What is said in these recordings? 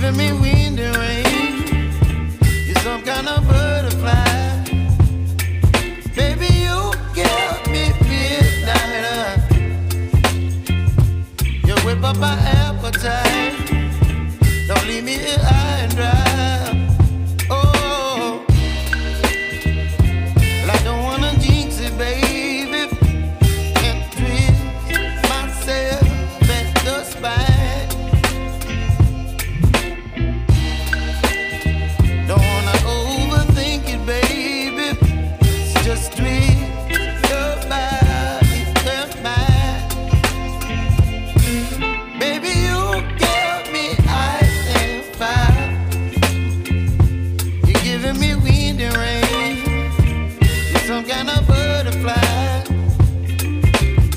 giving me wind and rain. You're some kind of butterfly. Baby, you give me midnight. You whip up my appetite. Don't leave me here high and dry. Oh, well, I don't wanna jinx it, baby, and twist myself at the spine. Don't wanna overthink it, baby. It's just twist your body and mine. Baby, you give me ice and fire. You're giving me wind and rain. You're some kind of butterfly.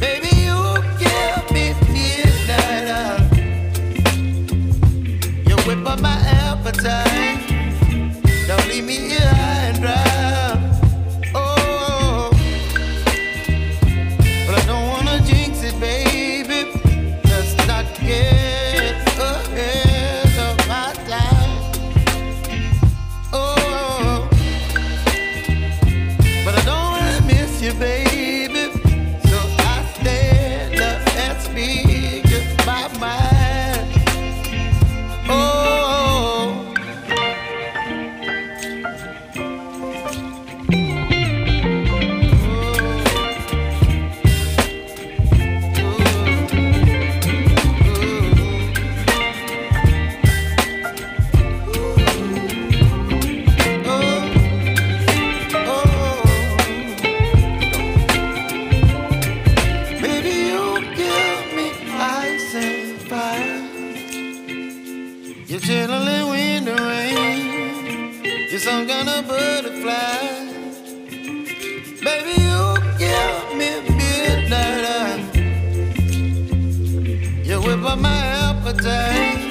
Baby, you give me midnight. You whip up my appetite. Don't leave me here high and dry. Oh, but I don't wanna jinx it, baby. Let's not get ahead of my time. Oh, but I don't wanna miss you, baby. So I stand up and speak my mind. Oh. Baby, you give me ice and fire. You're chilling wind and rain. You're some kind of butterfly. Baby, you give me midnight. You whip up my appetite.